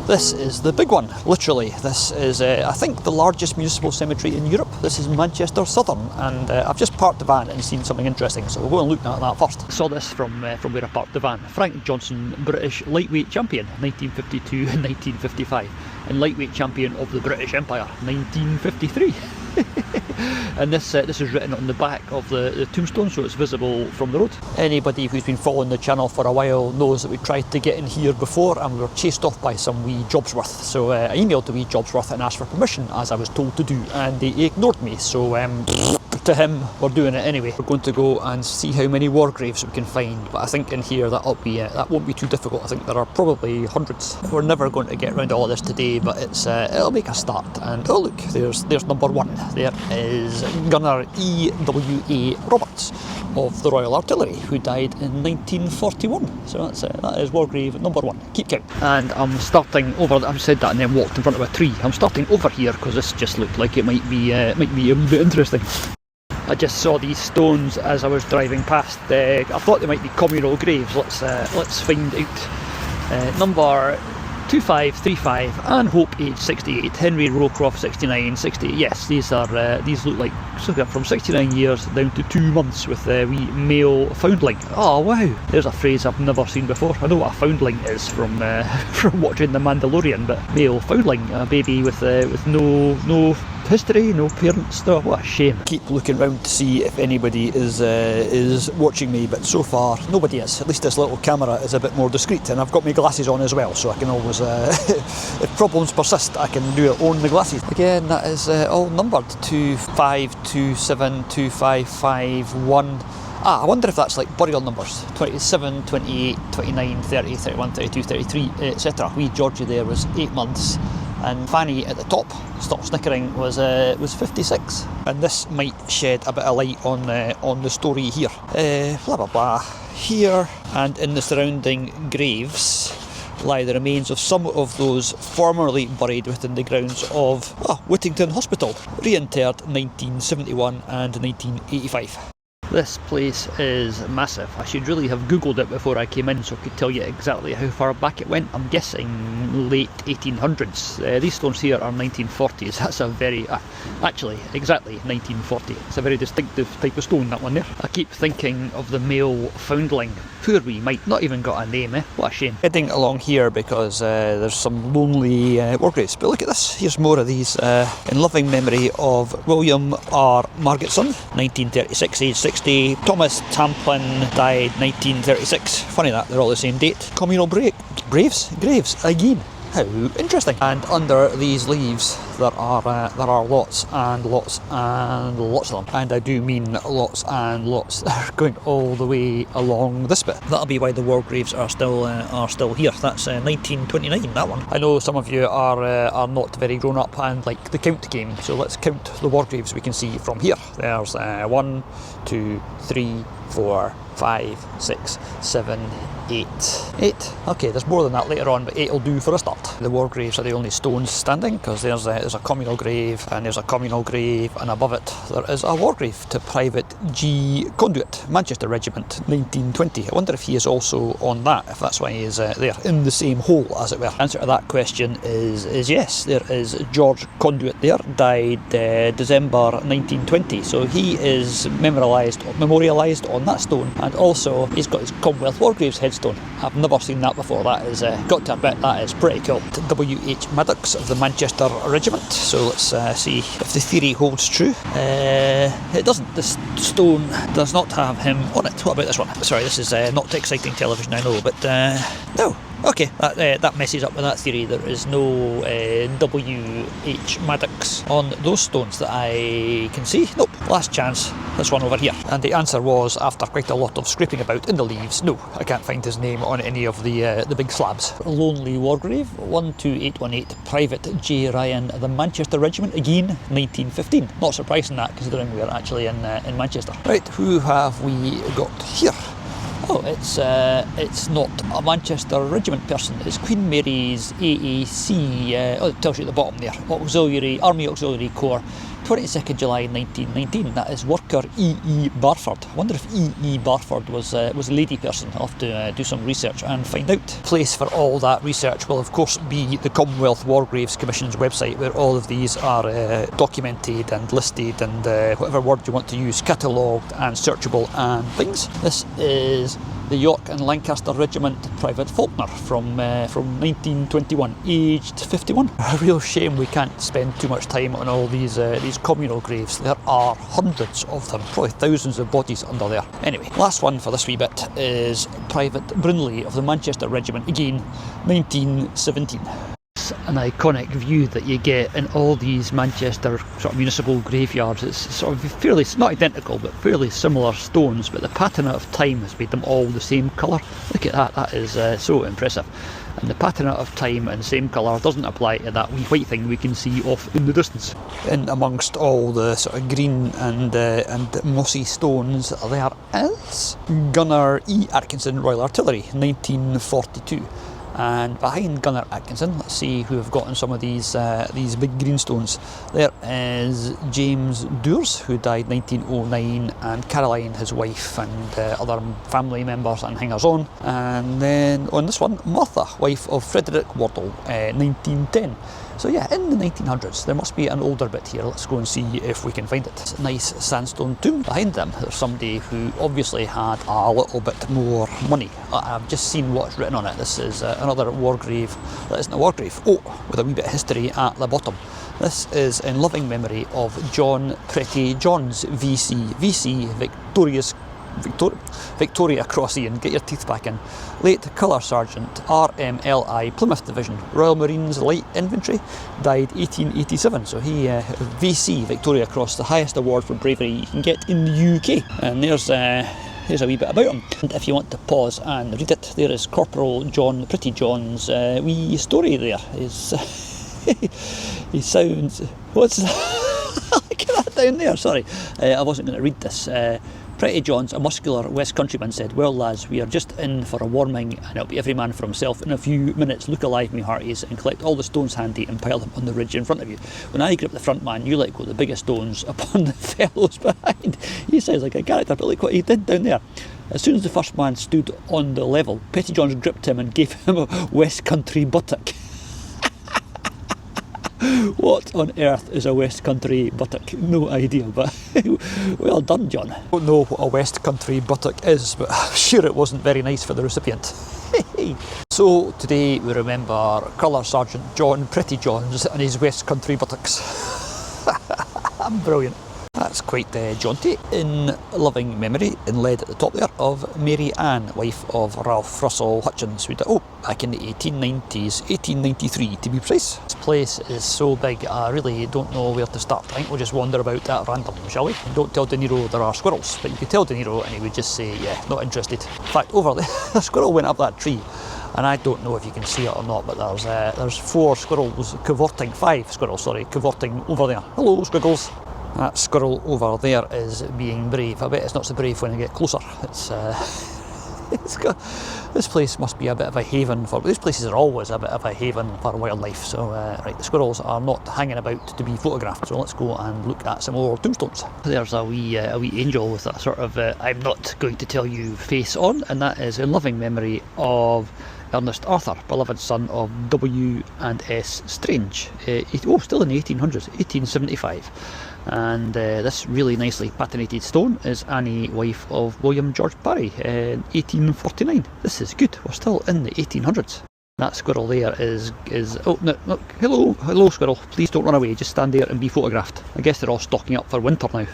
This is the big one, literally. This is, I think, the largest municipal cemetery in Europe. This is Manchester Southern, and I've just parked the van and seen something interesting, so we'll go and look at that first. Saw this from where I parked the van. Frank Johnson, British lightweight champion, 1952 and 1955, and lightweight champion of the British Empire, 1953. And this is written on the back of the tombstone, so it's visible from the road. Anybody who's been following the channel for a while knows that we tried to get in here before and we were chased off by some wee Jobsworth. So I emailed the wee Jobsworth and asked for permission, as I was told to do, and they ignored me. So to him, we're doing it anyway. We're going to go and see how many war graves we can find, but I think in here that won't be too difficult. I think there are probably hundreds. We're never going to get around to all of this today, but it'll make a start. And oh look, there's number one. There is Gunner E.W.A. Roberts of the Royal Artillery, who died in 1941. So that is war grave number one. Keep count. And I'm starting over. I've said that and then walked in front of a tree. I'm starting over here because this just looked like it might be a bit interesting. I just saw these stones as I was driving past. I thought they might be communal graves. Let's find out. Number 2535, Anne Hope, age 68, Henry Rowcroft, 69, 68. Yes, these look like from 69 years down to 2 months with a wee male foundling. Oh wow, there's a phrase I've never seen before. I know what a foundling is from watching The Mandalorian, but male foundling, a baby with no history, no parents. Oh, what a shame. Keep looking around to see if anybody is watching me, but so far nobody is. At least this little camera is a bit more discreet, and I've got my glasses on as well, so I can always, if problems persist, I can do it on the glasses. Again, that is all numbered 2527 2551. I wonder if that's like burial numbers. 27, 28, 29, 30, 31, 32, 33, etc. Wee Georgie there was 8 months. And Fanny at the top, stop snickering, was 56. And this might shed a bit of light on the story here. Blah blah blah. Here and in the surrounding graves lie the remains of some of those formerly buried within the grounds of Whittington Hospital, reinterred 1971 and 1985. This place is massive. I should really have googled it before I came in so I could tell you exactly how far back it went. I'm guessing late 1800s. These stones here are 1940s. That's a very, actually exactly 1940. It's a very distinctive type of stone, that one there. I keep thinking of the male foundling. Poor wee mite, not even got a name, eh? What a shame. Heading along here because there's some lonely war graves. But look at this, here's more of these in loving memory of William R. Margetson, 1936, age 60. Thomas Tamplin died 1936. Funny that, they're all the same date. Communal graves again. How interesting. And under these leaves there are lots and lots and lots of them. And I do mean lots and lots. They're going all the way along this bit. That'll be why the war graves are still here. That's 1929, that one. I know some of you are not very grown up and like the count game, so let's count the war graves we can see from here. There's 1, 2, 3, 4, 5, 6, 7, 8. Okay, there's more than that later on, but 8 will do for a start. The war graves are the only stones standing, because there's a communal grave, and there's a communal grave, and above it there is a war grave to Private G. Conduit, Manchester Regiment, 1920. I wonder if he is also on that, if that's why he is there, in the same hole, as it were. Answer to that question is yes. There is George Conduit there, died December 1920, so he is memorialised on that stone, and also he's got his Commonwealth War Graves headstone. I've never seen that before. That is, got to admit, that is pretty cool. W.H. Maddox of the Manchester Regiment. So let's see if the theory holds true. It doesn't. This stone does not have him on it. What about this one? Sorry, this is not exciting television, I know, but no. Okay, that messes up with that theory. There is no W.H. Maddox on those stones that I can see. Nope. Last chance. This one over here. And the answer was, after quite a lot of scraping about in the leaves, no, I can't find his name on any of the big slabs. Lonely war grave, 12818, Private J. Ryan, the Manchester Regiment, again, 1915. Not surprising that, considering we're actually in Manchester. Right, who have we got here? Oh, it's not a Manchester Regiment person. It's Queen Mary's AAC. It tells you at the bottom there. Army Auxiliary Corps, 22nd July 1919. That is worker E.E. Barford. I wonder if E.E. Barford was a lady person. I'll have to do some research and find out. Place for all that research will of course be the Commonwealth War Graves Commission's website, where all of these are documented and listed, and whatever word you want to use, catalogued and searchable and things. This is the York and Lancaster Regiment Private Faulkner from 1921, aged 51. A real shame we can't spend too much time on all these communal graves. There are hundreds of them, probably thousands of bodies under there. Anyway, last one for this wee bit is Private Brinley of the Manchester Regiment, again 1917. An iconic view that you get in all these Manchester sort of municipal graveyards. It's sort of fairly, not identical, but fairly similar stones, but the pattern of time has made them all the same colour. Look at that, that is so impressive. And the pattern of time and same colour doesn't apply to that wee white thing we can see off in the distance. In amongst all the sort of green and mossy stones, there is Gunner E. Atkinson, Royal Artillery, 1942. And behind Gunner Atkinson, let's see who have gotten some of these big green stones. There is James Doers, who died 1909, and Caroline, his wife, and other family members and hangers-on. And then on this one, Martha, wife of Frederick Wardle, 1910. So yeah, in the 1900s, there must be an older bit here. Let's go and see if we can find it. It's a nice sandstone tomb. Behind them, there's somebody who obviously had a little bit more money. I've just seen what's written on it. This is another war grave. That isn't a war grave. Oh, with a wee bit of history at the bottom. This is in loving memory of John Pettyjohns VC. VC, Victoria Cross, Ian, get your teeth back in. Late Colour Sergeant, RMLI, Plymouth Division, Royal Marines Light Infantry, died 1887. So he, VC, Victoria Cross, the highest award for bravery you can get in the UK. And here's a wee bit about him. And if you want to pause and read it, there is Corporal John Pettyjohns' wee story there. He sounds... What's that? Look at that down there, sorry. I wasn't going to read this. Pettyjohns, a muscular West Countryman, said, "Well lads, we are just in for a warming, and it'll be every man for himself in a few minutes. Look alive, me hearties, and collect all the stones handy and pile them on the ridge in front of you. When I grip the front man, you let go the biggest stones upon the fellows behind." He sounds like a character, but look what he did down there. As soon as the first man stood on the level, Pettyjohns gripped him and gave him a Westcountry Buttock. What on earth is a Westcountry Buttock? No idea, but well done, John. I don't know what a Westcountry Buttock is, but I'm sure it wasn't very nice for the recipient. So today we remember Colour Sergeant John Pettyjohns and his Westcountry Buttocks. Brilliant. That's quite jaunty. In loving memory, in lead at the top there, of Mary Ann, wife of Ralph Russell Hutchins, who died, back in the 1890s, 1893 to be precise. This place is so big, I really don't know where to start. I think we'll just wander about at random, shall we? Don't tell De Niro there are squirrels, but you could tell De Niro and he would just say, yeah, not interested. In fact, over there, a squirrel went up that tree, and I don't know if you can see it or not, but there's 5 squirrels cavorting over there. Hello, squiggles. That squirrel over there is being brave. I bet it's not so brave when I get closer. This place must be a bit of a haven for... These places are always a bit of a haven for wildlife. So, right, the squirrels are not hanging about to be photographed. So let's go and look at some more tombstones. There's a wee angel with a sort of I'm not going to tell you face on, and that is in loving memory of Ernest Arthur, beloved son of W and S Strange. Still in the 1800s, 1875. And this really nicely patinated stone is Annie, wife of William George Parry, in 1849. This is good, we're still in the 1800s. That squirrel there is no, look, hello squirrel, please don't run away, just stand there and be photographed. I guess they're all stocking up for winter now.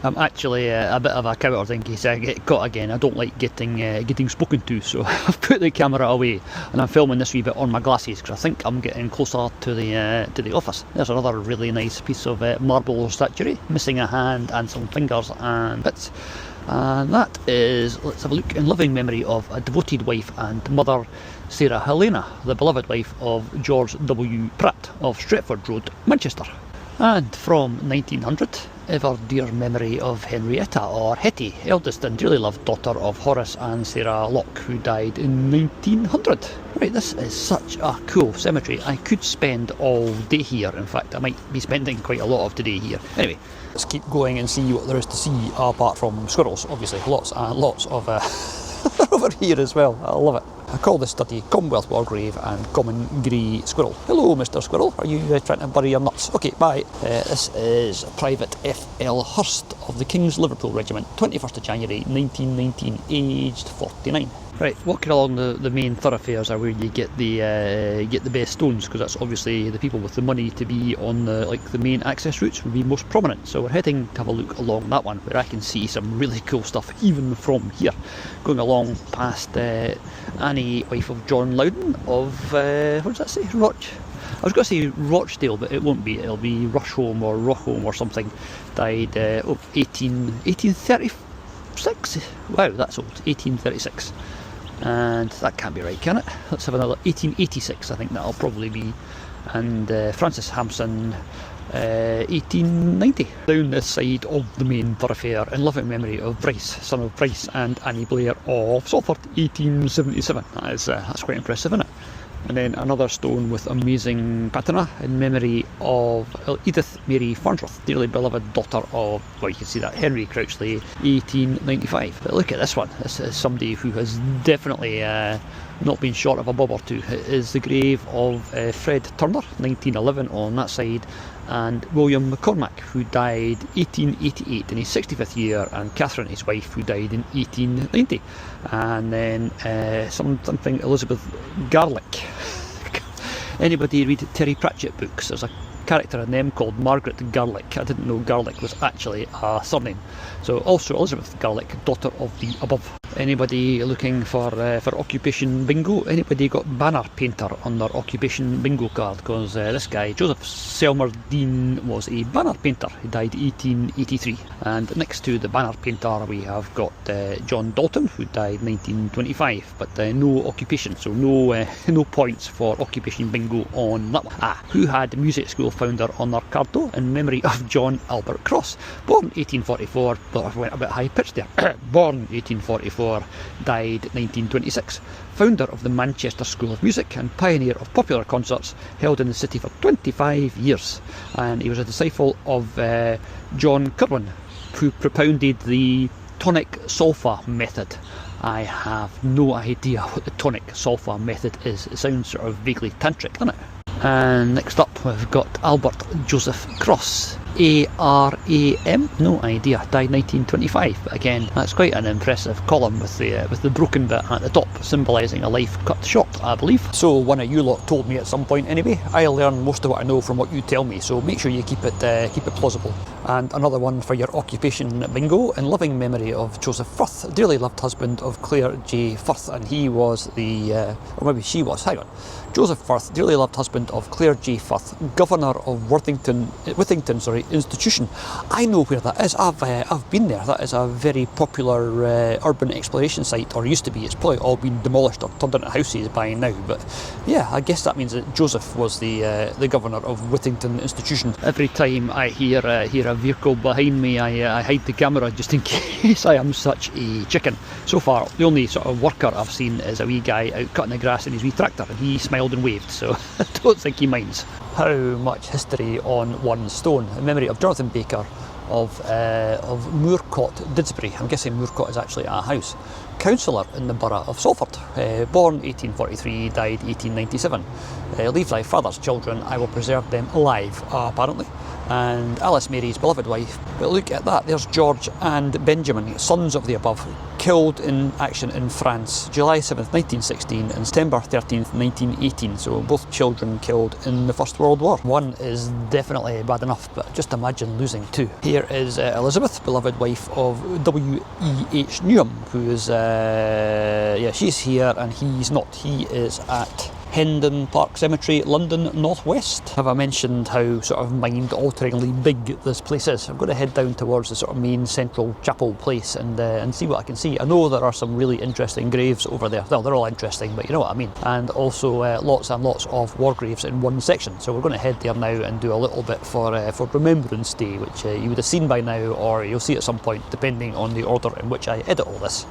I'm actually a bit of a coward in case I get caught again. I don't like getting spoken to, so I've put the camera away and I'm filming this wee bit on my glasses because I think I'm getting closer to the office. There's another really nice piece of marble statuary, missing a hand and some fingers and bits. And that is, let's have a look, in loving memory of a devoted wife and mother, Sarah Helena, the beloved wife of George W. Pratt of Stretford Road, Manchester. And from 1900, ever dear memory of Henrietta, or Hetty, eldest and dearly loved daughter of Horace and Sarah Locke, who died in 1900. Right, this is such a cool cemetery. I could spend all day here. In fact, I might be spending quite a lot of today here. Anyway, let's keep going and see what there is to see apart from squirrels. Obviously, lots and lots of over here as well. I love it. I call this study Commonwealth War Grave and Common Grey Squirrel. Hello, Mr. Squirrel. Are you trying to bury your nuts? Okay, bye. This is Private F.L. Hurst of the King's Liverpool Regiment, 21st of January 1919, aged 49. Right, walking along the main thoroughfares are where you get the best stones, because that's obviously the people with the money to be on the main access routes would be most prominent. So we're heading to have a look along that one, where I can see some really cool stuff even from here. Going along past Annie, wife of John Loudon of what does that say? I was going to say Rochdale, but it won't be. It'll be Rushholme or Rockholme or something. Died 1836. Wow, that's old. 1836. And that can't be right, can it? Let's have another. 1886, I think that'll probably be. And Francis Hampson, 1890. Down this side of the main thoroughfare, in loving memory of Bryce, son of Bryce and Annie Blair of Salford, 1877. That's quite impressive, isn't it? And then another stone with amazing patina in memory of Edith Mary Farnsworth, dearly beloved daughter of, well, you can see that, Henry Crouchley, 1895. But look at this one. This is somebody who has definitely not been short of a bob or two. It is the grave of Fred Turner, 1911 on that side, and William McCormack, who died 1888 in his 65th year, and Catherine, his wife, who died in 1890. And then something Elizabeth Garlick. Anybody read Terry Pratchett books? There's a character in them called Margaret Garlick. I didn't know Garlick was actually a surname. So also Elizabeth Garlick, daughter of the above. Anybody looking for occupation bingo? Anybody got banner painter on their occupation bingo card? Because this guy, Joseph Selmerdine, was a banner painter. He died 1883. And next to the banner painter we have got John Dalton, who died 1925, but no occupation, so no points for occupation bingo on that one. Who had music school founder on their card though? In memory of John Albert Cross, born 1844, but I went a bit high pitched there. Born 1844. Died 1926, founder of the Manchester School of Music and pioneer of popular concerts held in the city for 25 years. And he was a disciple of John Kirwan, who propounded the tonic solfa method. I have no idea what the tonic solfa method is. It sounds sort of vaguely tantric, doesn't it? And next up we've got Albert Joseph Cross, A-R-A-M, no idea, died 1925. But again, that's quite an impressive column with the broken bit at the top, symbolising a life cut short, I believe. So one of you lot told me at some point anyway. I learn most of what I know from what you tell me, so make sure you keep it plausible. And another one for your occupation bingo, in loving memory of Joseph Firth, dearly loved husband of Claire J. Firth, and he was or maybe she was, hang on. Joseph Firth, dearly loved husband of Claire J. Firth, governor of Withington Institution. I know where that is. I've been there. That is a very popular urban exploration site, or used to be. It's probably all been demolished or turned into houses by now. But yeah, I guess that means that Joseph was the governor of Withington Institution. Every time I hear a vehicle behind me, I hide the camera just in case. I am such a chicken. So far, the only sort of worker I've seen is a wee guy out cutting the grass in his wee tractor, and he smiled and waved, so I don't think he minds. How much history on one stone, in memory of Jonathan Baker of Moorcote, Didsbury. I'm guessing Moorcote is actually a house. Councillor in the borough of Salford, born 1843, died 1897. Leave thy father's children, I will preserve them alive, apparently. And Alice Mary's beloved wife. But look at that, there's George and Benjamin, sons of the above, killed in action in France, July 7th, 1916 and September 13th, 1918. So both children killed in the First World War. One is definitely bad enough, but just imagine losing two. Here is Elizabeth, beloved wife of W.E.H. Newham, who is, she's here and he's not. He is at Hendon Park Cemetery, London, northwest. Have I mentioned how sort of mind-alteringly big this place is? I'm going to head down towards the sort of main central chapel place and see what I can see. I know there are some really interesting graves over there. Well, they're all interesting, but you know what I mean. And also lots and lots of war graves in one section. So we're going to head there now and do a little bit for Remembrance Day, which you would have seen by now, or you'll see at some point, depending on the order in which I edit all this.